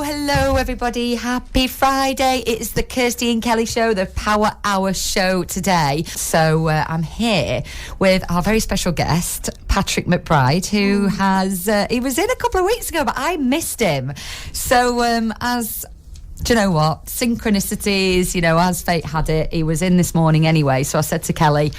Hello everybody, happy Friday. It's the Kirsty and Kelly show, the Power Hour show today. So I'm here with our very special guest, Patrick McBride, who he was in a couple of weeks ago, but I missed him. So do you know what? Synchronicities, as fate had it, he was in this morning anyway. So I said to Kelly,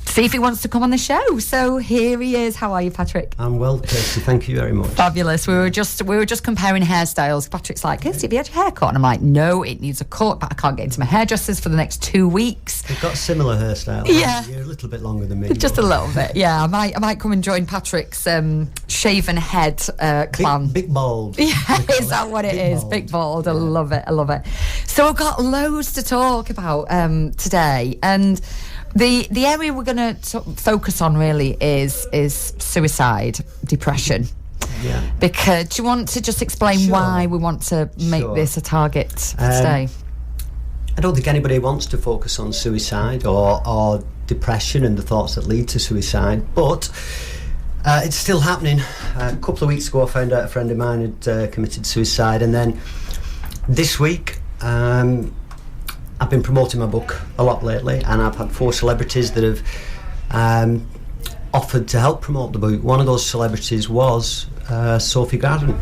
see if he wants to come on the show. So here he is. How are you, Patrick? I'm well, Kirsty. Thank you very much. Fabulous. We were just comparing hairstyles. Patrick's like, Kirsty, have you had your hair cut? And I'm like, no, it needs a cut, but I can't get into my hairdressers for the next 2 weeks. We've got similar hairstyles. Yeah. You're a little bit longer than me. Just a little bit, yeah. I might come and join Patrick's shaven head clan. Big bald. Yeah, is that what it is? Big bald. I love it. So we've got loads to talk about today, and the area we're going to focus on really is suicide, depression. Yeah. Because do you want to just explain why we want to make this a target today? I don't think anybody wants to focus on suicide or depression and the thoughts that lead to suicide, but it's still happening. A couple of weeks ago I found out a friend of mine had committed suicide, and then this week I've been promoting my book a lot lately, and I've had 4 celebrities that have offered to help promote the book. One of those celebrities was Sophie Gradden,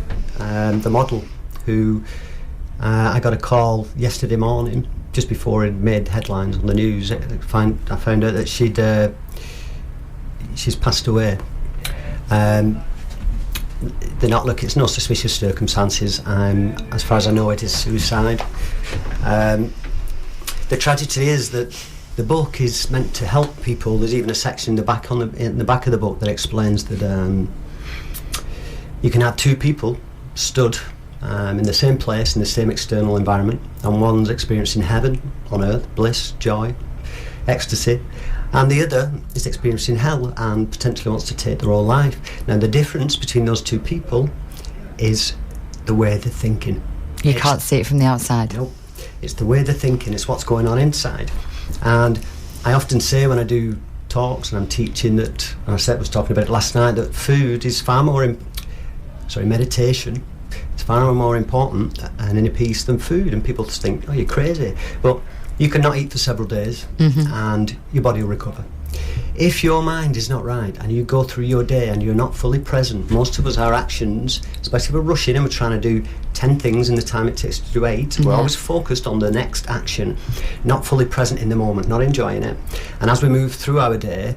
the model, who I got a call yesterday morning, just before it made headlines on the news. I found out that she's passed away. They're not looking. It's no suspicious circumstances. As far as I know, it is suicide. The tragedy is that the book is meant to help people. There's even a section in the back of the book that explains that you can have 2 people stood in the same place in the same external environment, and one's experiencing heaven on earth, bliss, joy, ecstasy, and the other is experiencing hell and potentially wants to take their own life. Now, the difference between those 2 people is the way they're thinking. You can't see it from the outside. Nope. It's the way they're thinking, it's what's going on inside. And I often say when I do talks and I'm teaching that, and I was talking about it last night, that food is far more, meditation is far more important and inner peace than food. And people just think, oh, you're crazy. But you can not eat for several days and your body will recover. If your mind is not right and you go through your day and you're not fully present, most of us, our actions, especially if we're rushing and we're trying to do 10 things in the time it takes to do 8, we're always focused on the next action, not fully present in the moment, not enjoying it. And as we move through our day,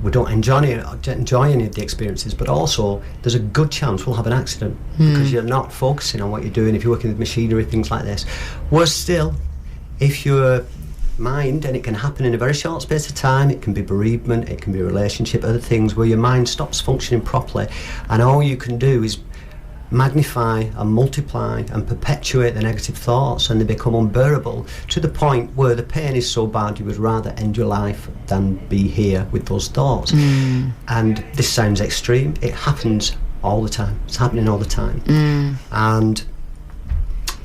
we don't enjoy any of the experiences, but also there's a good chance we'll have an accident because you're not focusing on what you're doing if you're working with machinery, things like this. Worse still, if you're mind, and it can happen in a very short space of time, it can be bereavement, it can be a relationship, other things where your mind stops functioning properly, and all you can do is magnify and multiply and perpetuate the negative thoughts, and they become unbearable to the point where the pain is so bad you would rather end your life than be here with those thoughts. And this sounds extreme, it happens all the time, it's happening all the time. And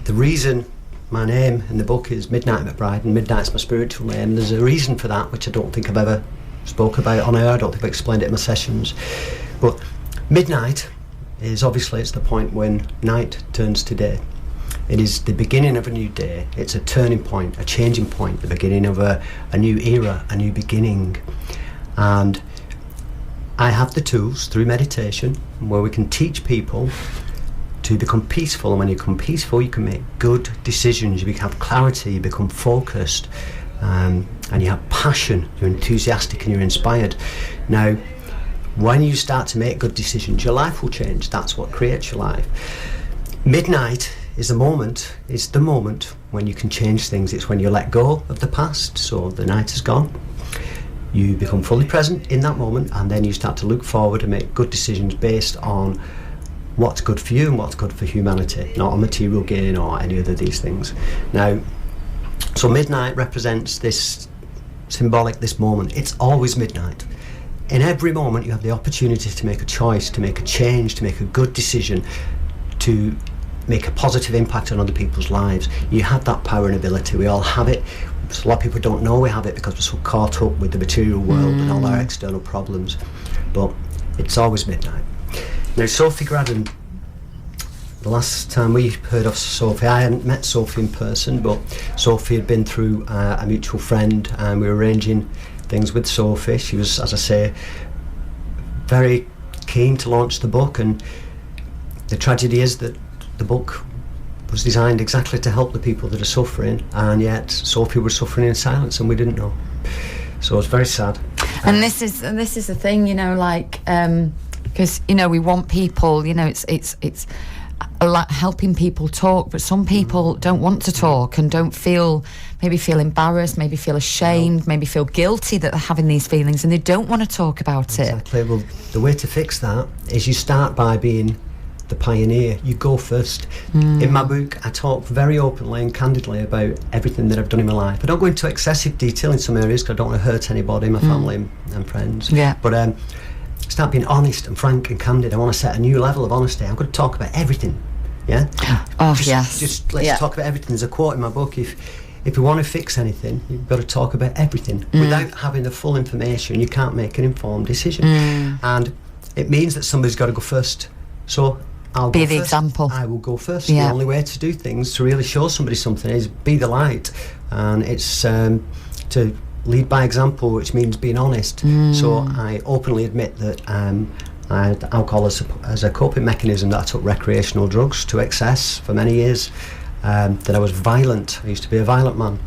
the reason my name in the book is Midnight McBride, and Midnight's my spiritual name. There's a reason for that, which I don't think I've ever spoke about on air. I don't think I've explained it in my sessions. But midnight is obviously, it's the point when night turns to day. It is the beginning of a new day. It's a turning point, a changing point, the beginning of a new era, a new beginning. And I have the tools through meditation where we can teach people to become peaceful, and when you become peaceful you can make good decisions, you have clarity, you become focused, and you have passion, you're enthusiastic and you're inspired. Now, when you start to make good decisions, your life will change. That's what creates your life. Midnight is the moment, it's the moment when you can change things. It's when you let go of the past, so the night is gone, you become fully present in that moment, and then you start to look forward and make good decisions based on what's good for you and what's good for humanity, not a material gain or any other of these things. Now, so midnight represents this symbolic, this moment. It's always midnight. In every moment you have the opportunity to make a choice, to make a change, to make a good decision, to make a positive impact on other people's lives. You have that power and ability. We all have it. A lot of people don't know we have it because we're so caught up with the material world and all our external problems. But it's always midnight. Now, Sophie Gradden the last time we heard of Sophie, I hadn't met Sophie in person, but Sophie had been through a mutual friend, and we were arranging things with Sophie. She was, as I say, very keen to launch the book, and the tragedy is that the book was designed exactly to help the people that are suffering, and yet Sophie was suffering in silence and we didn't know. So it's very sad. And this is the thing, you know, like, because, you know, we want people, you know, it's like helping people talk, but some people don't want to talk and don't maybe feel embarrassed, maybe feel ashamed, maybe feel guilty that they're having these feelings, and they don't want to talk about it. Exactly. Well, the way to fix that is you start by being the pioneer. You go first. In my book, I talk very openly and candidly about everything that I've done in my life. I don't go into excessive detail in some areas because I don't want to hurt anybody, my family and friends. Yeah. But start being honest and frank and candid. I want to set a new level of honesty. I'm going to talk about everything. Yeah. Just let's talk about everything. There's a quote in my book: if you want to fix anything, you've got to talk about everything. Without having the full information, you can't make an informed decision. And it means that somebody's got to go first. So I'll be go the first. example. I will go first. Yeah. The only way to do things, to really show somebody something, is be the light, and it's to lead by example, which means being honest. So I openly admit that I had alcohol as a coping mechanism, that I took recreational drugs to excess for many years, that I was violent. I used to be a violent man,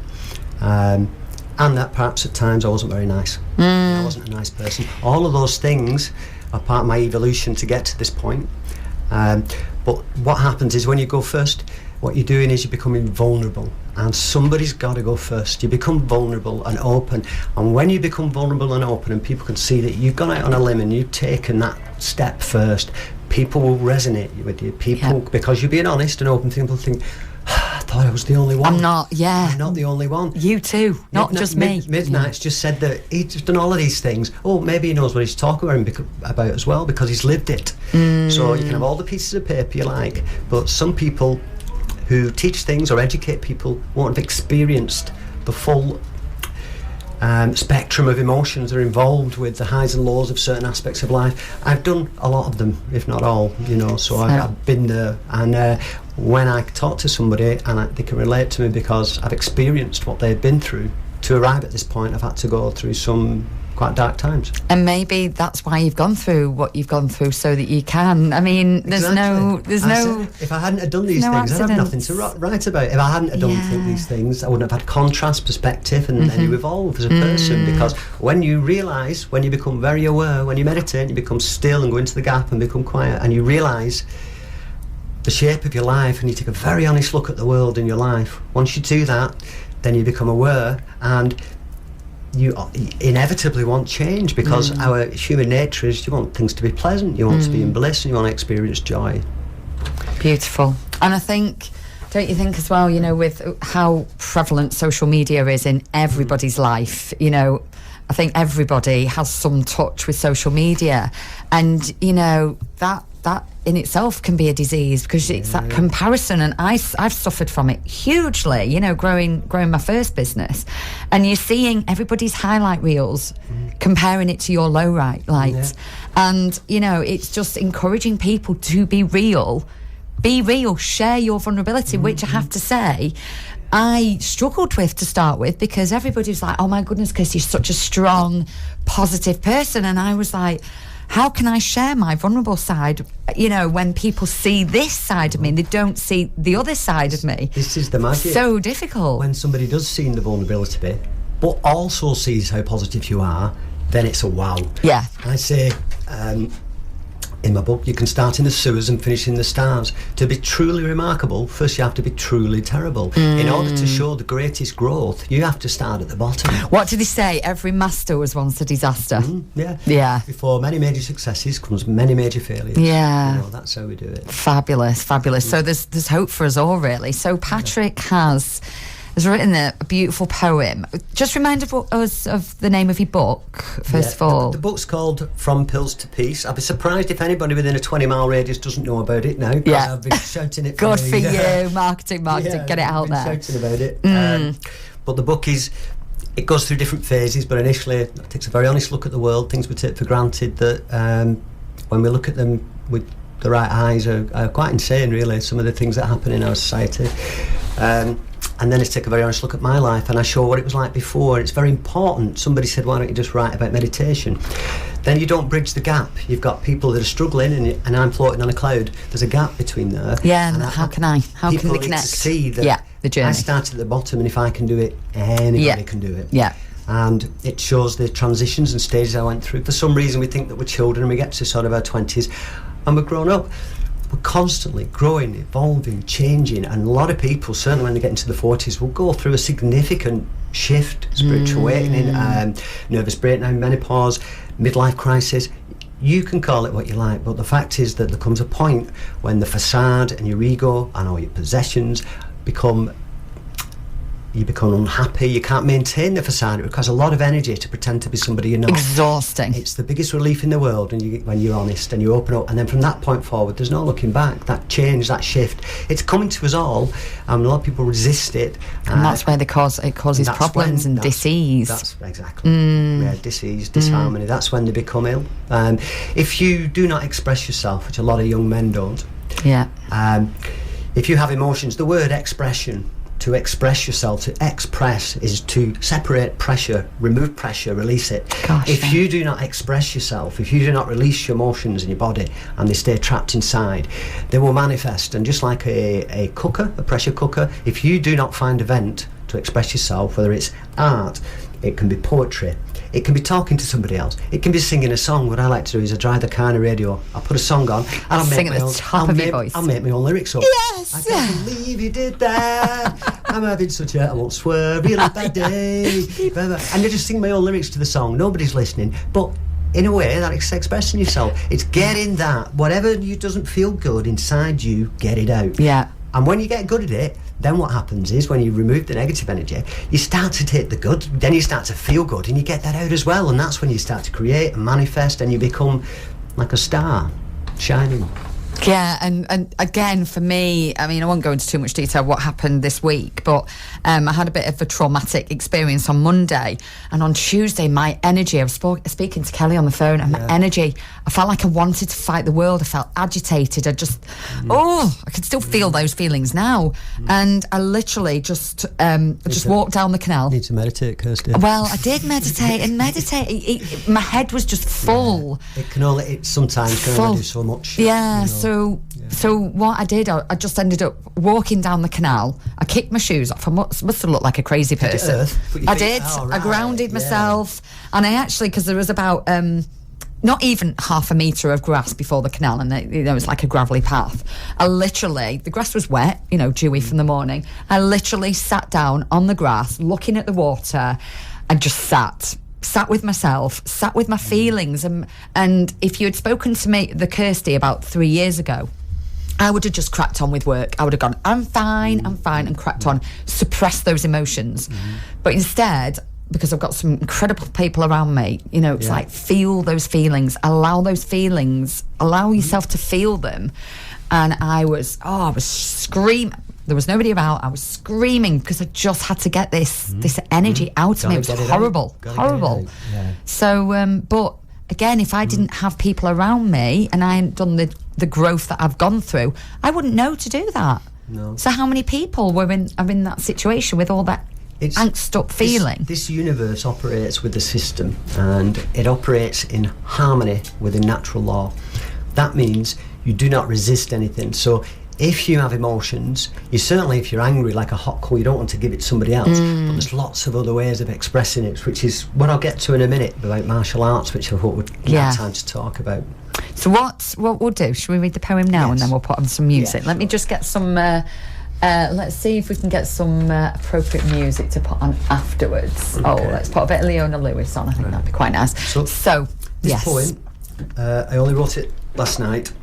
and that perhaps at times I wasn't very nice. I wasn't a nice person. All of those things are part of my evolution to get to this point. But what happens is when you go first, what you're doing is you're becoming vulnerable, and somebody's got to go first. You become vulnerable and open, and when you become vulnerable and open and people can see that you've gone out on a limb and you've taken that step first, people will resonate with you. Because you're being honest and open, people think, I thought I was the only one. I'm not the only one. You too, not just me. Midnight's just said that he's done all of these things. Oh, maybe he knows what he's talking about as well, because he's lived it. So you can have all the pieces of paper you like, but some people who teach things or educate people won't have experienced the full spectrum of emotions that are involved with the highs and lows of certain aspects of life. I've done a lot of them, if not all, you know, so I've been there. And when I talk to somebody and they can relate to me because I've experienced what they've been through, to arrive at this point, I've had to go through some quite dark times. And maybe that's why you've gone through what you've gone through, so that you can. I mean, there's no. If I hadn't have done these things, accidents. I'd have nothing to write about. If I hadn't have done these things, I wouldn't have had contrast, perspective, and then you evolve as a person. Because when you realise, when you become very aware, when you meditate, you become still and go into the gap and become quiet, and you realise the shape of your life, and you take a very honest look at the world in your life. Once you do that, then you become aware, and you inevitably want change, because our human nature is you want things to be pleasant, you want to be in bliss, and you want to experience joy. Beautiful. And I think, don't you think as well, you know, with how prevalent social media is in everybody's life, you know, I think everybody has some touch with social media, and you know that in itself can be a disease, because it's that comparison, and I've suffered from it hugely, you know, growing my first business, and you're seeing everybody's highlight reels, comparing it to your low light, and you know, it's just encouraging people to be real, share your vulnerability, which I have to say I struggled with to start with, because everybody was like, oh my goodness, Kirsty, you're such a strong, positive person, and I was like, how can I share my vulnerable side, you know, when people see this side of me and they don't see the other side of me? This is the magic. So difficult. When somebody does see the vulnerability bit, but also sees how positive you are, then it's a wow. Yeah. I say, in my book, you can start in the sewers and finish in the stars. To be truly remarkable, first you have to be truly terrible. In order to show the greatest growth, you have to start at the bottom. What did he say? Every master was once a disaster. Yeah. Before many major successes comes many major failures. Yeah. You know, that's how we do it. Fabulous. So there's hope for us all, really. So Patrick has written a beautiful poem. Just remind us of the name of your book, first of all. The book's called From Pills to Peace. I'd be surprised if anybody within a 20-mile radius doesn't know about it now. Yeah. I've been shouting it Good for you. Marketing, get it out there. I've been shouting about it. But the book it goes through different phases, but initially it takes a very honest look at the world, things we take for granted, that when we look at them with the right eyes are quite insane, really, some of the things that happen in our society. And then I take a very honest look at my life and I show what it was like before. It's very important. Somebody said, why don't you just write about meditation? Then you don't bridge the gap. You've got people that are struggling and I'm floating on a cloud. There's a gap between there. Yeah, and how can we connect? Need to see that the journey. I started at the bottom, and if I can do it, anybody can do it. Yeah. And it shows the transitions and stages I went through. For some reason we think that we're children and we get to sort of our 20s and we're grown up. We're constantly growing, evolving, changing, and a lot of people, certainly when they get into the 40s, will go through a significant shift, spiritual awakening, nervous breakdown, menopause, midlife crisis. You can call it what you like, but the fact is that there comes a point when the facade and your ego and all your possessions you become unhappy. You can't maintain the facade. It requires a lot of energy to pretend to be somebody you're not. Exhausting. It's the biggest relief in the world when you're honest and you open up, and then from that point forward there's no looking back. That change, that shift, it's coming to us all, and a lot of people resist it, and that's where it causes problems and disease. That's exactly disease, disharmony. That's when they become ill. If you do not express yourself, which a lot of young men don't, if you have emotions, the word expression, to express yourself, to express, is to separate pressure, remove pressure, release it. If you do not express yourself, if you do not release your emotions in your body and they stay trapped inside, they will manifest. And just like a pressure cooker, if you do not find a vent to express yourself, whether it's art, it can be poetry, it can be talking to somebody else, it can be singing a song. What I like to do is I drive the car on the radio, I'll put a song on and I'll make my own lyrics up. Yes! I can't believe you did that. I'm having such I won't swear, really bad day. And I just sing my own lyrics to the song. Nobody's listening, but in a way that's expressing yourself. It's getting that, whatever you doesn't feel good inside you, get it out. Yeah. And when you get good at it, then what happens is when you remove the negative energy, you start to take the good, then you start to feel good and you get that out as well, and that's when you start to create and manifest and you become like a star, shining. Yeah, and again, for me, I mean, I won't go into too much detail what happened this week, but I had a bit of a traumatic experience on Monday, and on Tuesday, my energy, I was speaking to Kelly on the phone, and my energy, I felt like I wanted to fight the world. I felt agitated. I just, I can still feel those feelings now. And I literally just walked down the canal. You need to meditate, Kirsty. Well, I did meditate, and my head was just full. It sometimes can only do so much. Yeah, So what I did, I just ended up walking down the canal. I kicked my shoes off. I must have looked like a crazy person. I did. Oh, right. I grounded myself, and I actually, because there was about not even half a metre of grass before the canal, and it was like a gravelly path. The grass was wet, dewy from the morning. I literally sat down on the grass, looking at the water, and just sat with myself, sat with my feelings, and if you had spoken to me, the Kirsty, about 3 years ago, I would have just cracked on with work. I would have gone, I'm fine, and cracked on, suppressed those emotions. But instead, because I've got some incredible people around me, it's like, feel those feelings, allow those feelings, allow yourself to feel them. And I was screaming. There was nobody about. I was screaming because I just had to get this energy out of me. It was horrible. Yeah. So, but again, if I didn't have people around me and I hadn't done the growth that I've gone through, I wouldn't know to do that. No. So how many people are in that situation with all that angst up feeling? This universe operates with the system, and it operates in harmony with the natural law. That means you do not resist anything. So if you have emotions, if you're angry, like a hot coal, you don't want to give it to somebody else. But there's lots of other ways of expressing it, which is what I'll get to in a minute about martial arts, which I thought would have time to talk about. So what we'll do, should we read the poem now, and then we'll put on some music? Let me just get some, let's see if we can get some appropriate music to put on afterwards. Okay. Let's put a bit of Leona Lewis on. I think that'd be quite nice. So this poem, I only wrote it last night.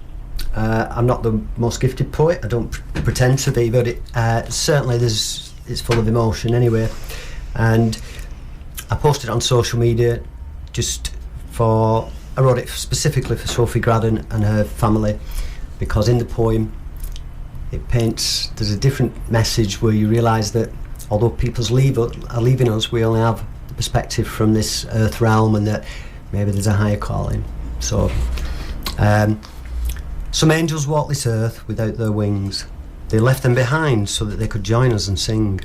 I'm not the most gifted poet, I don't pretend to be, but it certainly it's full of emotion anyway. And I posted it on social media I wrote it specifically for Sophie Graddon and her family, because in the poem there's a different message where you realise that although people are leaving us, we only have the perspective from this earth realm, and that maybe there's a higher calling. So Some angels walk this earth without their wings. They left them behind so that they could join us and sing.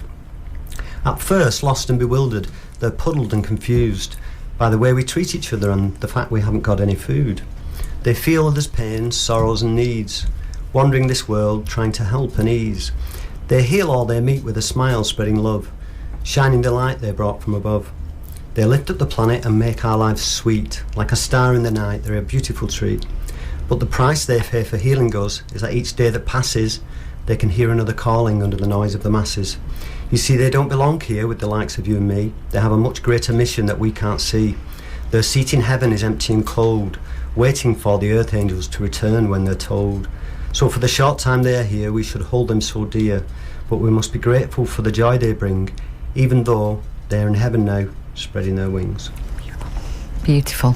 At first, lost and bewildered, they're puddled and confused by the way we treat each other and the fact we haven't got any food. They feel others' pains, sorrows and needs, wandering this world, trying to help and ease. They heal all they meet with a smile, spreading love, shining the light they brought from above. They lift up the planet and make our lives sweet. Like a star in the night, they're a beautiful treat. But the price they pay for healing us is that each day that passes, they can hear another calling under the noise of the masses. You see, they don't belong here with the likes of you and me. They have a much greater mission that we can't see. Their seat in heaven is empty and cold, waiting for the earth angels to return when they're told. So for the short time they are here, we should hold them so dear. But we must be grateful for the joy they bring, even though they're in heaven now, spreading their wings. Beautiful.